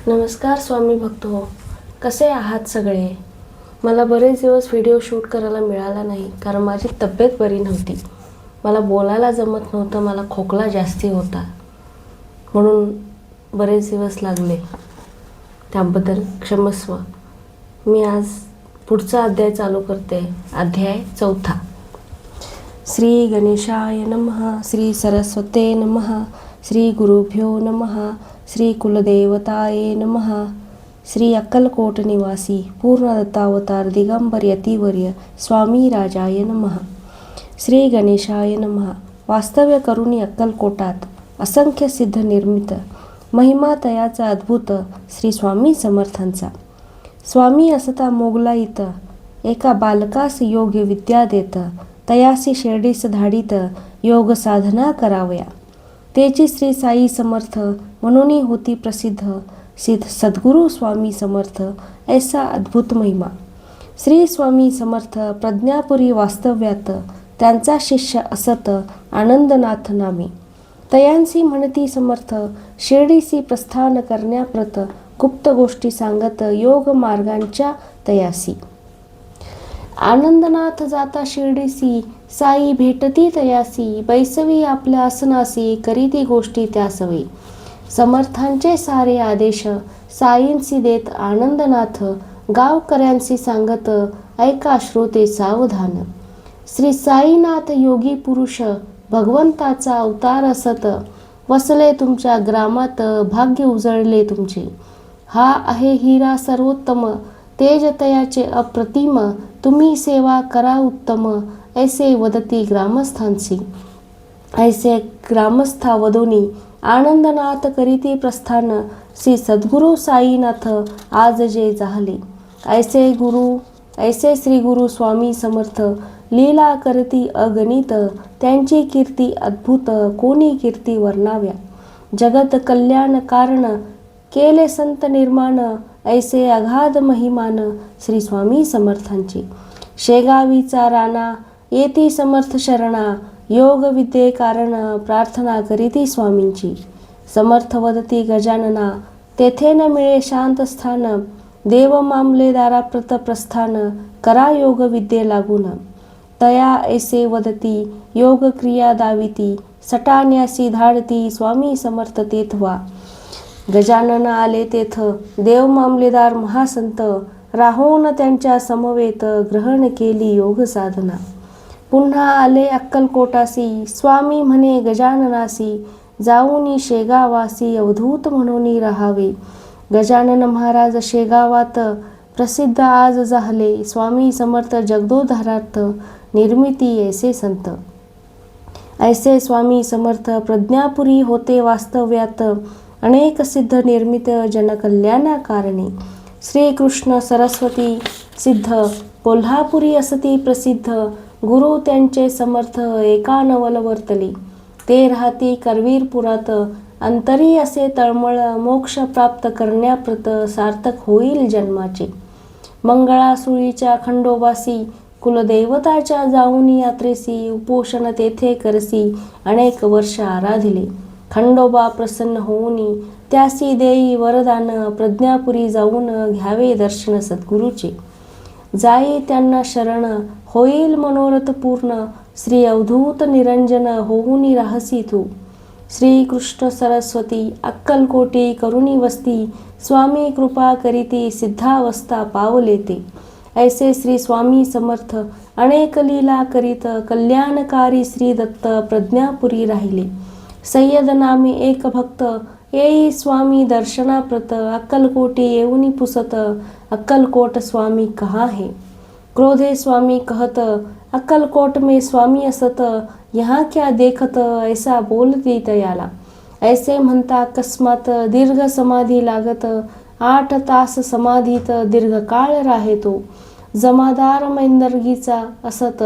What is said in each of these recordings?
नमस्कार स्वामी भक्त हो, कसे आहात सगळे. मला बरेच दिवस व्हिडिओ शूट करायला मिळाला नाही कारण माझी तब्येत बरी नव्हती. मला बोलायला जमत नव्हतं, मला खोकला जास्ती होता, म्हणून बरेच दिवस लागले. त्याबद्दल क्षमस्व. मी आज पुढचा अध्याय चालू करते. अध्याय 4. श्री गणेशाय नमः. श्री सरस्वते नमः. श्री गुरुभ्यो नमः. श्री कुलदेवताये नमः. श्री अक्कलकोट निवासी पूर्णदत्तावतार दिगंबर यतिवर्य स्वामी राजाय नमः. श्री गणेशाय नमः. वास्तव्य करुणी अक्कलकोटात असंख्य सिद्ध निर्मित महिमा तयाचा अद्भुत श्री स्वामी समर्थांचा. स्वामी असता मोगलाईत एका बालकास योग्य विद्या देत, तयासी शिर्डीस धाडित योग साधना करावया. तेची श्री साई समर्थ म्हणून होती प्रसिद्ध सद्गुरु स्वामी समर्थ ऐसा अद्भुत महिमा. श्री स्वामी समर्थ प्रज्ञापुरी वास्तव्यात त्यांचा शिष्य असत आनंदनाथ नामे. तयांसी म्हणती समर्थ शिर्डीसी प्रस्थान करण्याप्रत गुप्त गोष्टी सांगत योग मार्गांच्या तयासी. आनंदनाथ जाता शिर्डीसी साई भेटती तयासी. बैसवी आपल्या आसनासी करीती गोष्टी त्या सवे. समर्थांचे सारे आदेश साईंसी देत आनंदनाथ. गावकऱ्यांसी सांगत ऐका श्रोते सावधान. श्री साईनाथ योगी पुरुष भगवंताचा अवतार असत. वसले तुमच्या ग्रामात भाग्य उजळले तुमचे. हा आहे हिरा सर्वोत्तम तेजतयाचे अप्रतिम. तुम्ही सेवा करा उत्तम ऐसे वदती ग्रामस्थांसी. ऐसे ग्रामस्था वदोनी आनंदनाथ करीती प्रस्थान. श्री सद्गुरु साईनाथ आज जे जाहले. ऐसे श्री गुरु स्वामी समर्थ लीला करती अगणित. त्यांची कीर्ती अद्भुत कोणी कीर्ती वर्णाव्या. जगत कल्याण कारण केले संत निर्माण. ऐसे अगाध महिमान श्री स्वामी समर्थांची. शेगावीचा राणा येती समर्थ शरणा. योग विद्ये कारण प्रार्थना करीती स्वामींची. समर्थ वदती गजानना तेथे न मिळे शांत स्थान. देव मामलेदारा प्रत प्रस्थान करा योग विद्ये लागून. तया ऐसे वदती योग क्रिया दाविती. सटाण्यासी धाडती स्वामी समर्थ तेथवा. गजानन आले तेथ देव मामलेदार महासंत. राहून त्यांच्या समवेत ग्रहण केली योग साधना. पुन्हा आले अक्कलकोटासी स्वामी म्हणे गजाननासी. जाऊनी शेगावासी अवधूत म्हणून राहावे. गजानन महाराज शेगावात प्रसिद्ध आज झाले. स्वामी समर्थ जगदोद्धारार्थ निर्मिती ऐसे संत. ऐसे स्वामी समर्थ प्रज्ञापुरी होते वास्तव्यात. अनेक सिद्ध निर्मित जनकल्याणा कारणे. श्री कृष्ण सरस्वती सिद्ध कोल्हापुरी असती प्रसिद्ध. गुरु त्यांचे समर्थ एकानवल वर्तली. ते राहती करवीरपुरात. अंतरी असे तळमळ मोक्ष प्राप्त करण्याप्रत सार्थक होईल जन्माचे. मंगळासुळीच्या खंडोबासी कुलदैवताच्या जाऊन यात्रेसी. उपोषण तेथे करसी अनेक वर्ष आराधिले. खंडोबा प्रसन्न होऊनी त्यासी देई वरदान. प्रज्ञापुरी जाऊन घ्यावे दर्शन सद्गुरूचे. जाई त्यांना शरण होईल मनोरथ पूर्ण. श्री अवधूत निरंजन होऊनी राहसी तू. श्री कृष्ण सरस्वती अक्कलकोटी करुणी वस्ती. स्वामी कृपा करीती सिद्धावस्था पावले ते. ऐसे श्री स्वामी समर्थ अनेक लीला करीत. कल्याणकारी श्री दत्त प्रज्ञापुरी राहिले. सय्यद नामे एक भक्त येई स्वामी दर्शनाप्रत. अक्कलकोटी येऊनी पुसत अक्कलकोट स्वामी कहाँ है. क्रोधे स्वामी कहत अक्कलकोट में स्वामी असत. यहाँ क्या देखत ऐसा बोलती तयाला. ऐसे म्हणता अकस्मात दीर्घ समाधी लागत. 8 तास समाधीत दीर्घ काळ राहे तो. जमादार मैंदर्गीचा असत.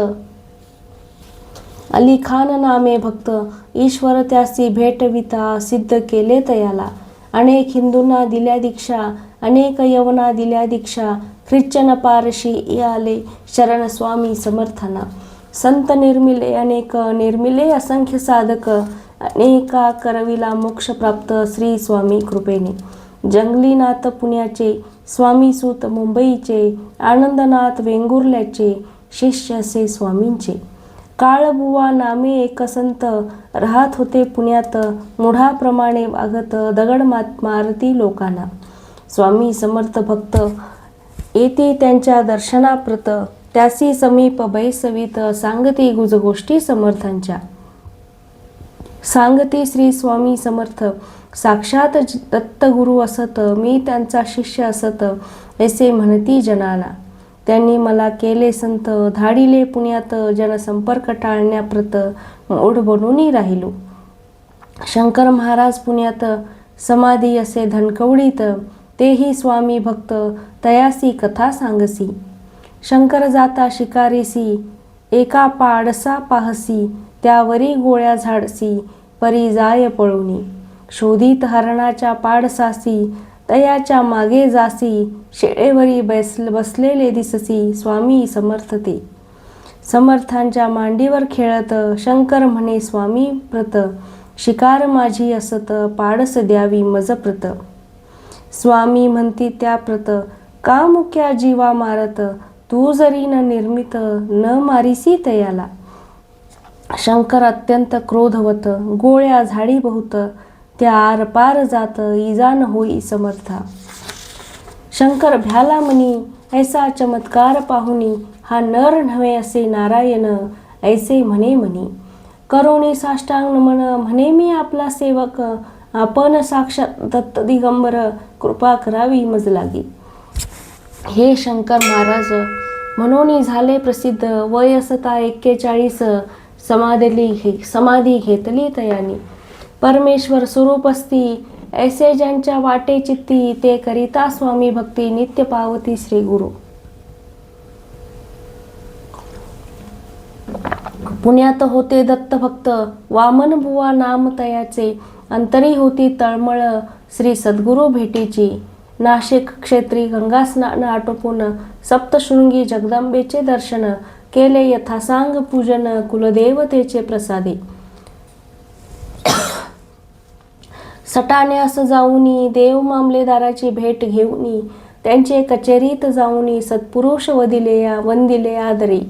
अली खान नामे भक्त ईश्वर त्यासी भेटविता. सिद्ध केले तयाला. अनेक हिंदूंना दिल्या दीक्षा. अनेक यवना दिल्या दीक्षा. ख्रिश्चन पारशी आले शरण स्वामी समर्थांना. संत निर्मिले अनेक निर्मिले असंख्य साधक. अनेका करविला मोक्ष प्राप्त श्री स्वामी कृपेने. जंगलीनाथ पुण्याचे, स्वामीसूत मुंबईचे, आनंदनाथ वेंगुर्ल्याचे शिष्य असे स्वामींचे. काळबुवा नामे एक संत, राहत होते पुण्यात, मुढाप्रमाणे वागत दगड मारती लोकांना. स्वामी समर्थ भक्त येते त्यांच्या दर्शनाप्रत, त्यासी समीप बैसवीत, सांगती गुज गोष्टी समर्थांच्या. सांगते श्री स्वामी समर्थ, साक्षात दत्तगुरु असत, मी त्यांचा शिष्य असत, असे म्हणती जनाला. त्यांनी मला केले संत, धाडिले पुण्यात, जनसंपर्क टाळण्याप्रत, मूढ बनून राहिलो. शंकर महाराज पुण्यात, समाधी असे धनकवडीत, तेही स्वामी भक्त, तयासी कथा सांगसी. शंकर जाता शिकारीसी, एका पाडसा पाहसी, त्यावरी गोळ्या झाडसी, परी जाय पळुनी. शोधित हरणाच्या पाडसासी, तयाच्या मागे जासी, शेळेवरी बसलेले दिससी, स्वामी समर्थ ते. समर्थांच्या मांडीवर खेळत, शंकर म्हणे स्वामी प्रत, शिकार माझी असत, पाडस द्यावी मज प्रत. स्वामी म्हणती त्या प्रत, का मुक्या जीवा मारत, तू जरी न निर्मित, न मारिसी तयाला. शंकर अत्यंत क्रोधवत, गोळ्या झाडी बहुत, त्या आरपार जात, इजा न होई समर्था. शंकर भ्याला म्हणी, ऐसा चमत्कार पाहुनी, हा नर नव्हे असे नारायण, ऐसे म्हणे म्हणी. करोनी साष्टांग नमन, म्हणे मी आपला सेवक, आपण साक्षात दत्त दिगंबर, कृपा करावी मज लागी. हे शंकर महाराज म्हणून झाले प्रसिद्ध, वय असता 41, समाधी घेतली तयानी. परमेश्वर स्वरूप असती, ऐसे ज्यांच्या वाटे चित्ती, ते करिता स्वामी भक्ती, नित्य पावती श्री गुरु. पुण्यात होते दत्त भक्त, वामन बुवा नाम तयाचे, अंतरी होती तळमळ, श्री सद्गुरु भेटीची. नाशिक क्षेत्री गंगा स्नान आटोपून, सप्तशृंगी जगदंबेचे दर्शन, केले यथासांग पूजन, कुलदेवतेचे प्रसादी. सटाण्यास जाऊनी, देव मामलेदाराची भेट घेऊनी, त्यांचे कचेरीत जाऊनी, सत्पुरुष वंदिले आदरी.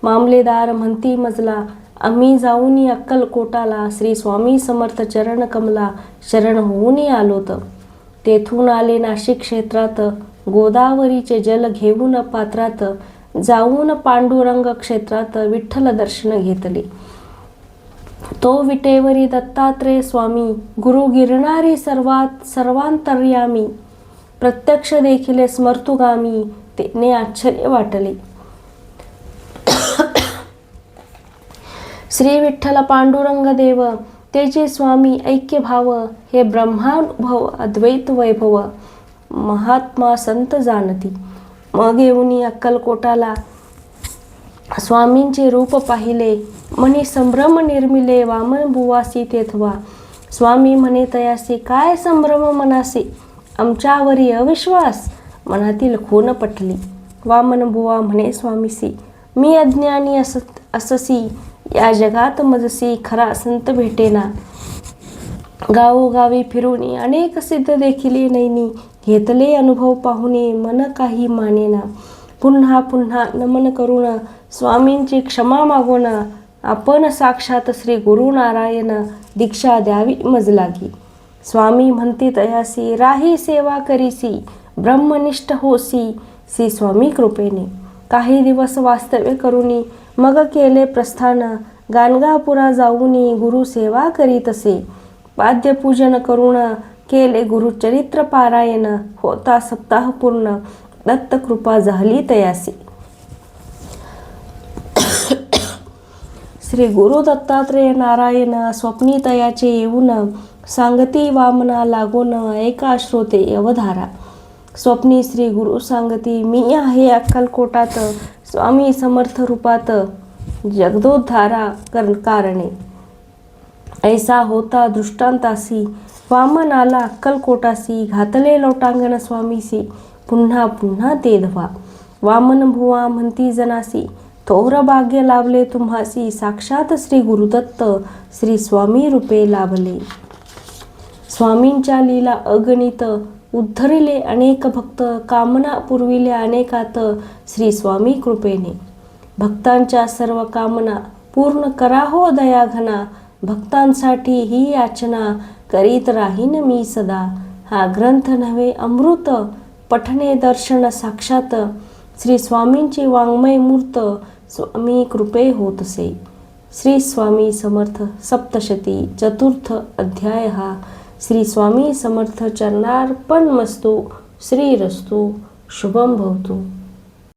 मामलेदार म्हणती मजला, आम्ही जाऊनी अक्कलकोटाला, श्री स्वामी समर्थ चरण कमला, शरण होऊनी आलोत. तेथून आले नाशिक क्षेत्रात, गोदावरीचे जल घेऊन पात्रात, जाऊन पांडुरंग क्षेत्रात, विठ्ठल दर्शन घेतले. तो विटेवरी दत्तात्रेय स्वामी, गुरु गिरणारी सर्वांतर्यामी, प्रत्यक्ष देखिले स्मर्तुगामी, तेने आश्चर्य वाटले. श्री विठ्ठल पांडुरंग देव, तेचे स्वामी ऐक्य भाव, हे ब्रह्मानुभव अद्वैत वैभव, महात्मा संत जाणती. मग येऊनी अक्कलकोटाला, स्वामींचे रूप पाहिले, म्हणे संभ्रम निर्मिले, वामन बुवासी तेथवा. स्वामी म्हणे तयासी, काय संभ्रम मनासी, आमच्यावरी अविश्वास, मनातील खून पटली. वामन बुवा म्हणे स्वामीसी, मी अज्ञानी अससी, या जगात मजसी, खरा संत भेटेना. गावोगावी फिरूनी, अनेक सिद्ध देखिले नैनी, घेतले अनुभव पाहुने, मन काही मानेना. पुन्हा पुन्हा नमन करून, स्वामींची क्षमा मागून, आपण साक्षात श्री गुरु नारायण, दीक्षा द्यावी मज लागी. स्वामी म्हणती तयासी, राही सेवा करीसी, ब्रह्मनिष्ठ होसी, श्री स्वामी कृपेने. काही दिवस वास्तव्य करूनी, मग केले प्रस्थान, गाणगापुरा जाऊनी, गुरु सेवा करीतसे. पाद्यपूजन करून, केले गुरुचरित्र पारायण, होता सप्ताह पूर्ण, दत्त कृपा झाली तयासी. श्री गुरु दत्तात्रेय नारायण, स्वप्नी तयाचे येऊन, सांगती वामना लागून, ऐका श्रोते अवधारा. स्वप्नी श्री गुरु सांगती, मी आहे अक्कलकोटात, स्वामी समर्थ रूपात, जगदोद्धारा कारणे. ऐसा होता दृष्टांतासी, वामन आला अक्कलकोटासी, घातले लोटांगण स्वामीसी, पुन्हा पुन्हा ते धवा. वामन भुवा म्हणती जनासी, थोर भाग्य लाभले तुम्हासी, साक्षात श्री गुरुदत्त, श्री स्वामी रूपे लाभले. स्वामींच्या लीला अगणित, उद्धरिले अनेक भक्त, कामना पुरविले अनेकात श्री स्वामी कृपेने. भक्तांच्या सर्व कामना पूर्ण करा हो दयाघना, भक्तांसाठी ही याचना करीत राहीन मी सदा. हा ग्रंथ नव्हे अमृत, पठणे दर्शन साक्षात, श्री स्वामींची वाङ्मय मूर्त, स्वामी कृपे होतसे. श्री स्वामी समर्थ सप्तशती चतुर्थ अध्याय. हा श्री स्वामी समर्थ चरणार्पणमस्तु. श्रीरस्तु. शुभम भवतु.